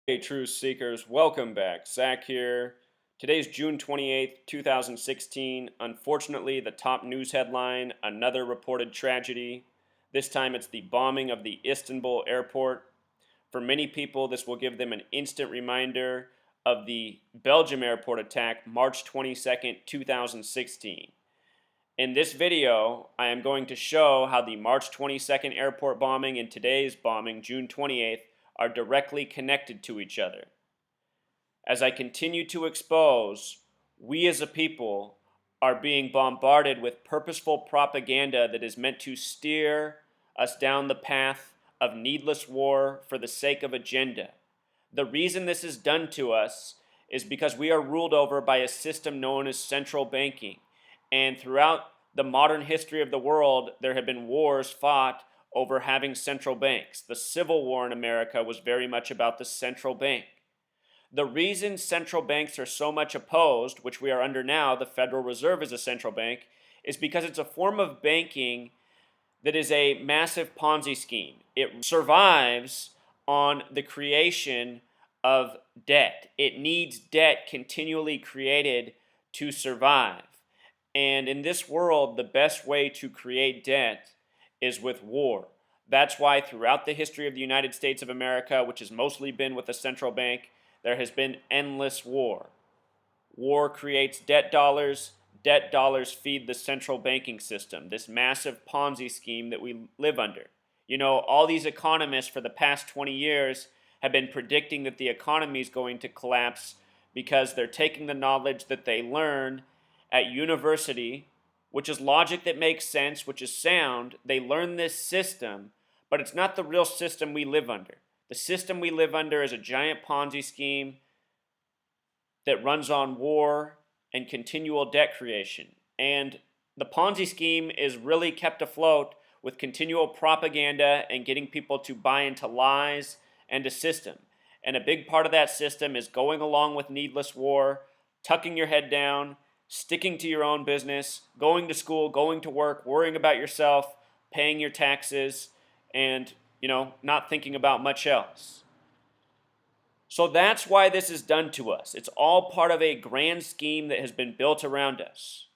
Hey, truth seekers, welcome back. Zach here. Today's June 28th, 2016. Unfortunately, the top news headline, another reported tragedy. This time it's the bombing of the Istanbul Airport. For many people, this will give them an instant reminder of the Belgium Airport Attack, March 22nd, 2016. In this video, I am going to show how the March 22nd airport bombing and today's bombing, June 28th, are directly connected to each other. As I continue to expose, we as a people are being bombarded with purposeful propaganda that is meant to steer us down the path of needless war for the sake of agenda. The reason this is done to us is because we are ruled over by a system known as central banking. And throughout the modern history of the world, there have been wars fought over having central banks. The Civil War in America was very much about the central bank. The reason central banks are so much opposed, which we are under now, the Federal Reserve is a central bank, is because it's a form of banking that is a massive Ponzi scheme. It survives on the creation of debt. It needs debt continually created to survive. And in this world, the best way to create debt is with war. That's why throughout the history of the United States of America, which has mostly been with a central bank, there has been endless war. War creates debt dollars feed the central banking system, this massive Ponzi scheme that we live under. You know, all these economists for the past 20 years have been predicting that the economy is going to collapse because they're taking the knowledge that they learn at university, which is logic that makes sense, which is sound. They learn this system, but it's not the real system we live under. The system we live under is a giant Ponzi scheme that runs on war and continual debt creation. And the Ponzi scheme is really kept afloat with continual propaganda and getting people to buy into lies and a system. And a big part of that system is going along with needless war, tucking your head down, sticking to your own business, going to school, going to work, worrying about yourself, paying your taxes, and, not thinking about much else. So that's why this is done to us. It's all part of a grand scheme that has been built around us.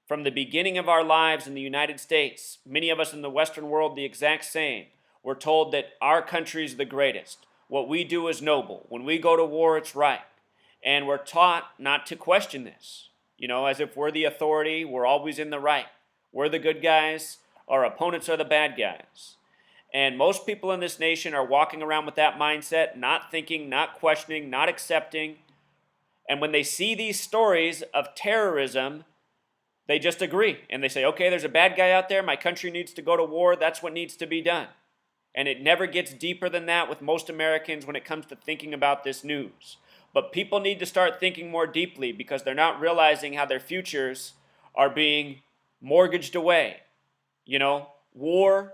From the beginning of our lives in the United States, many of us in the Western world the exact same. We're told that our country is the greatest. What we do is noble. When we go to war, it's right. And we're taught not to question this. As if we're the authority, we're always in the right. We're the good guys, our opponents are the bad guys. And most people in this nation are walking around with that mindset, not thinking, not questioning, not accepting. And when they see these stories of terrorism, they just agree. And they say, okay, there's a bad guy out there. My country needs to go to war. That's what needs to be done. And it never gets deeper than that with most Americans when it comes to thinking about this news. But people need to start thinking more deeply because they're not realizing how their futures are being mortgaged away. War.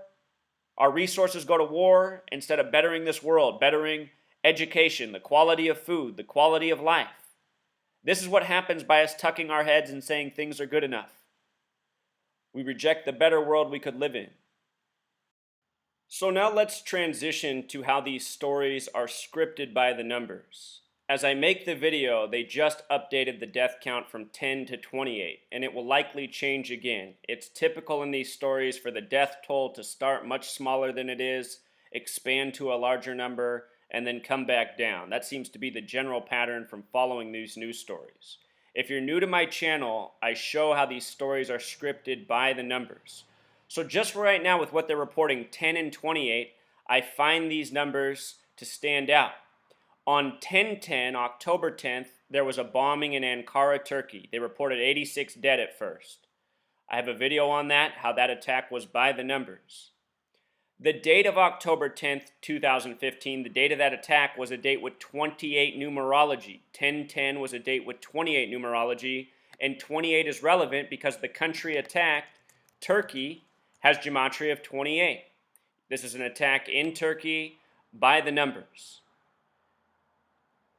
Our resources go to war instead of bettering this world, bettering education, the quality of food, the quality of life. This is what happens by us tucking our heads and saying things are good enough. We reject the better world we could live in. So now let's transition to how these stories are scripted by the numbers. As I make the video, they just updated the death count from 10 to 28, and it will likely change again. It's typical in these stories for the death toll to start much smaller than it is, expand to a larger number, and then come back down. That seems to be the general pattern from following these news stories. If you're new to my channel, I show how these stories are scripted by the numbers. So just right now with what they're reporting, 10 and 28, I find these numbers to stand out. On 10/10, October 10th, there was a bombing in Ankara, Turkey. They reported 86 dead at first. I have a video on that, how that attack was by the numbers. The date of October 10th, 2015, the date of that attack was a date with 28 numerology. 10/10 was a date with 28 numerology, and 28 is relevant because the country attacked, Turkey, has gematria of 28. This is an attack in Turkey by the numbers.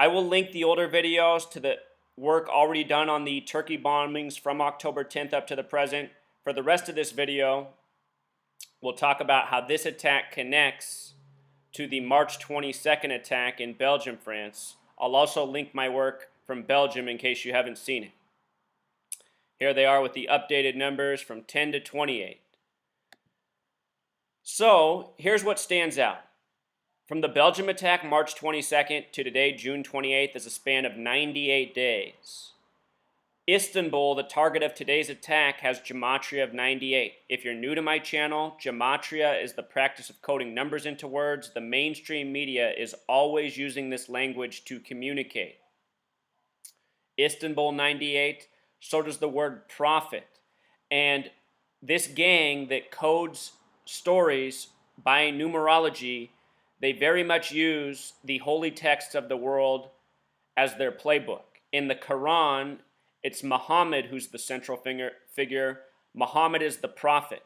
I will link the older videos to the work already done on the Turkey bombings from October 10th up to the present. For the rest of this video, we'll talk about how this attack connects to the March 22nd attack in Belgium, France. I'll also link my work from Belgium in case you haven't seen it. Here they are with the updated numbers from 10 to 28. So here's what stands out. From the Belgium attack March 22nd to today, June 28th, is a span of 98 days. Istanbul, the target of today's attack, has gematria of 98. If you're new to my channel, gematria is the practice of coding numbers into words. The mainstream media is always using this language to communicate. Istanbul 98, so does the word prophet. And this gang that codes stories by numerology, they very much use the holy texts of the world as their playbook. In the Quran, it's Muhammad who's the central figure. Muhammad is the prophet.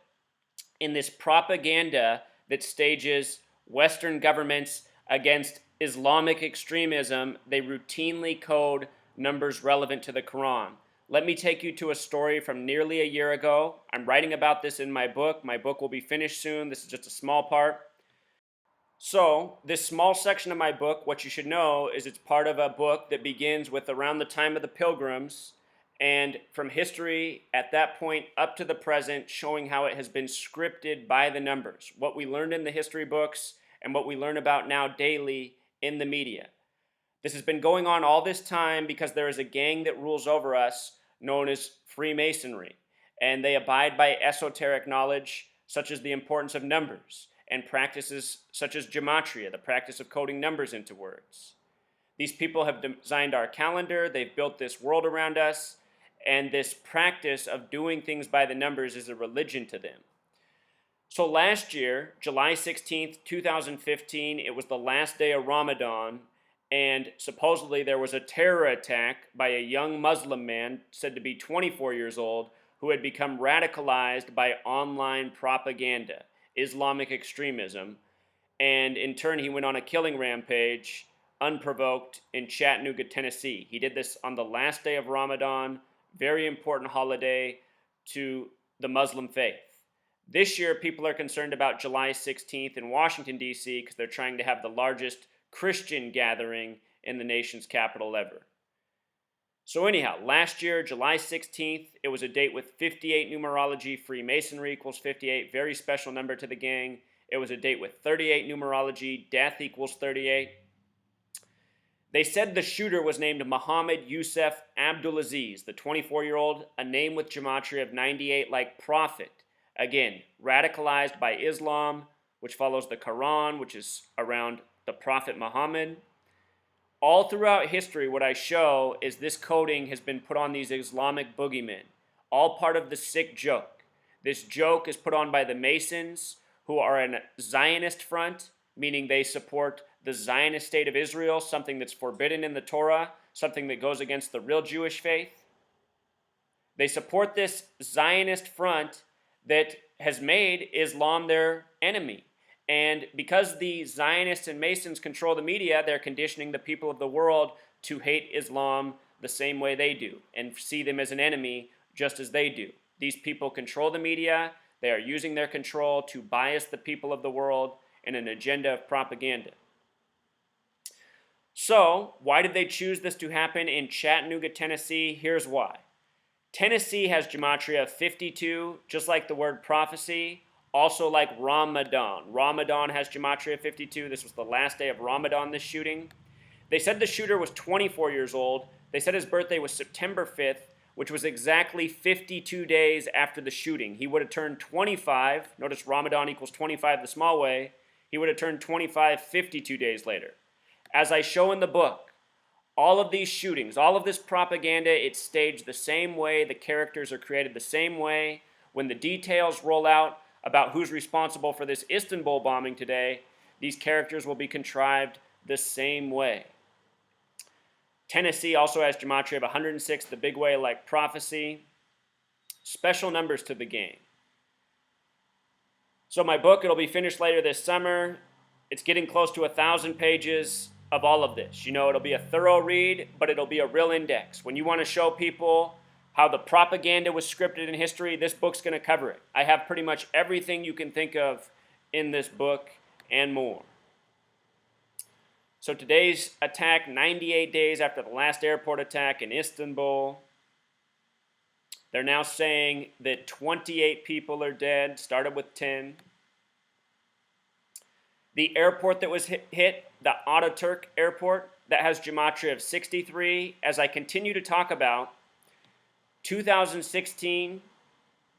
In this propaganda that stages Western governments against Islamic extremism, they routinely code numbers relevant to the Quran. Let me take you to a story from nearly a year ago. I'm writing about this in my book. My book will be finished soon. This is just a small part. So, this small section of my book, what you should know is it's part of a book that begins with around the time of the Pilgrims, and from history at that point up to the present, showing how it has been scripted by the numbers. What we learned in the history books and what we learn about now daily in the media. This has been going on all this time because there is a gang that rules over us known as Freemasonry, and they abide by esoteric knowledge such as the importance of numbers and practices such as gematria, the practice of coding numbers into words. These people have designed our calendar, they've built this world around us, and this practice of doing things by the numbers is a religion to them. So last year, July 16th, 2015, it was the last day of Ramadan, and supposedly there was a terror attack by a young Muslim man, said to be 24 years old, who had become radicalized by online propaganda, Islamic extremism, and in turn he went on a killing rampage, unprovoked, in Chattanooga, Tennessee. He did this on the last day of Ramadan, very important holiday to the Muslim faith. This year, people are concerned about July 16th in Washington, D.C., because they're trying to have the largest Christian gathering in the nation's capital ever. So anyhow, last year, July 16th, it was a date with 58 numerology. Freemasonry equals 58, very special number to the gang. It was a date with 38 numerology. Death equals 38. They said the shooter was named Muhammad Yusuf Abdulaziz, the 24-year-old, a name with gematria of 98 like prophet. Again, radicalized by Islam, which follows the Quran, which is around the Prophet Muhammad. All throughout history, what I show is this coding has been put on these Islamic boogeymen, all part of the sick joke. This joke is put on by the Masons, who are a Zionist front, meaning they support the Zionist state of Israel, something that's forbidden in the Torah, something that goes against the real Jewish faith. They support this Zionist front that has made Islam their enemy. And because the Zionists and Masons control the media, they're conditioning the people of the world to hate Islam the same way they do and see them as an enemy just as they do. These people control the media. They are using their control to bias the people of the world in an agenda of propaganda. So, why did they choose this to happen in Chattanooga, Tennessee? Here's why. Tennessee has gematria of 52, just like the word prophecy, also like Ramadan. Ramadan has gematria of 52. This was the last day of Ramadan, this shooting. They said the shooter was 24 years old. They said his birthday was September 5th, which was exactly 52 days after the shooting. He would have turned 25. Notice Ramadan equals 25 the small way. He would have turned 25 52 days later. As I show in the book, all of these shootings, all of this propaganda, it's staged the same way. The characters are created the same way. When the details roll out about who's responsible for this Istanbul bombing today, these characters will be contrived the same way. Tennessee also has gematria of 106, the big way like prophecy. Special numbers to the game. So my book, it'll be finished later this summer. It's getting close to 1,000 pages of all of this. You know, it'll be a thorough read, but it'll be a real index. When you want to show people how the propaganda was scripted in history, this book's going to cover it. I have pretty much everything you can think of in this book and more. So today's attack, 98 days after the last airport attack in Istanbul. They're now saying that 28 people are dead, started with 10. The airport that was hit, the Ataturk airport, that has gematria of 63. As I continue to talk about, 2016,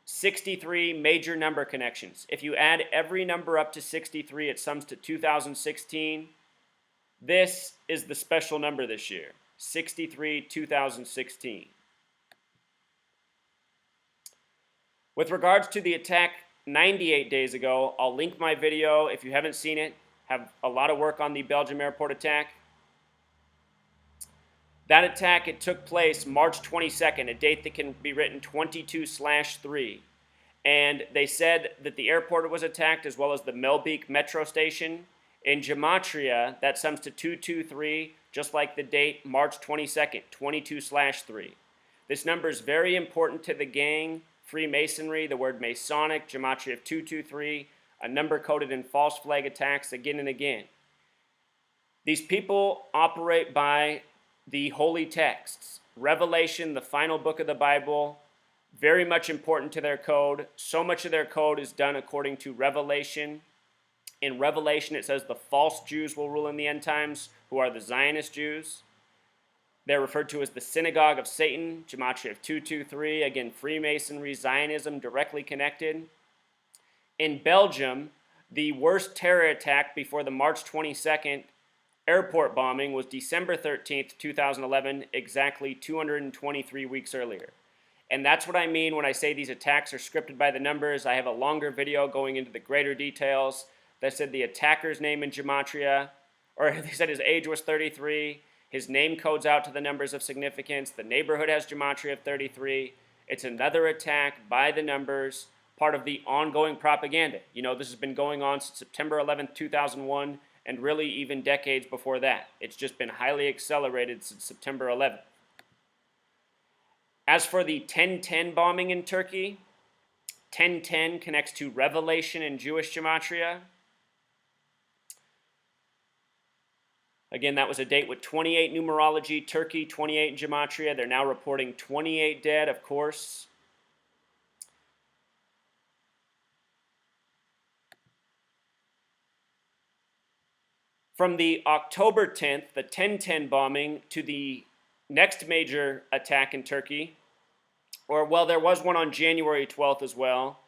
63 major number connections. If you add every number up to 63, it sums to 2016. This is the special number this year, 63, 2016. With regards to the attack 98 days ago, I'll link my video if you haven't seen it. Have a lot of work on the Belgium Airport attack. That attack, it took place March 22nd, a date that can be written 22/3. And they said that the airport was attacked as well as the Melbeek metro station. In gematria, that sums to 223, just like the date March 22nd, 22/3. This number is very important to the gang, Freemasonry, the word Masonic, gematria of 223, a number coded in false flag attacks again and again. These people operate by the holy texts. Revelation, the final book of the Bible, very much important to their code. So much of their code is done according to Revelation. In Revelation, it says the false Jews will rule in the end times, who are the Zionist Jews. They're referred to as the synagogue of Satan, gematria of 223. Again, Freemasonry, Zionism, directly connected. In Belgium, the worst terror attack before the March 22nd airport bombing was December 13th, 2011, exactly 223 weeks earlier. And that's what I mean when I say these attacks are scripted by the numbers. I have a longer video going into the greater details that said the attacker's name in gematria, or they said his age was 33. His name codes out to the numbers of significance. The neighborhood has gematria of 33. It's another attack by the numbers, part of the ongoing propaganda. You know, this has been going on since September 11th, 2001, and really even decades before that. It's just been highly accelerated since September 11th. As for the 1010 bombing in Turkey, 1010 connects to Revelation in Jewish gematria. Again, that was a date with 28 numerology, Turkey 28 in gematria. They're now reporting 28 dead, of course. From the October 10th, the 1010 bombing, to the next major attack in Turkey, or well, there was one on January 12th as well,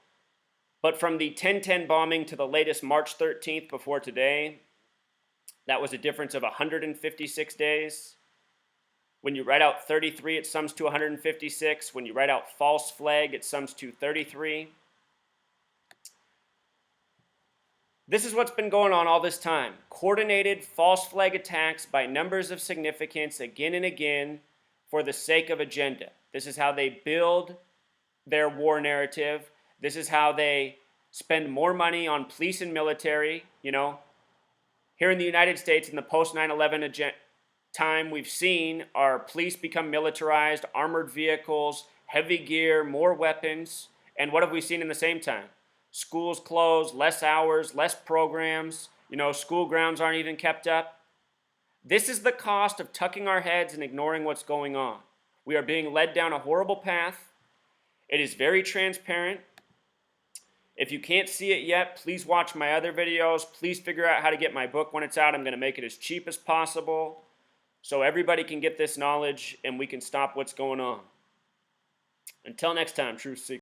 but from the 1010 bombing to the latest March 13th before today, that was a difference of 156 days. When you write out 33, it sums to 156. When you write out false flag, it sums to 33. This is what's been going on all this time. Coordinated false flag attacks by numbers of significance again and again for the sake of agenda. This is how they build their war narrative. This is how they spend more money on police and military. You know, here in the United States in the post 9/11 time, we've seen our police become militarized, armored vehicles, heavy gear, more weapons. And what have we seen in the same time? Schools closed, less hours, less programs. You know, school grounds aren't even kept up. This is the cost of tucking our heads and ignoring what's going on. We are being led down a horrible path. It is very transparent. If you can't see it yet, please watch my other videos. Please figure out how to get my book when it's out. I'm going to make it as cheap as possible so everybody can get this knowledge and we can stop what's going on. Until next time, Truth Seekers.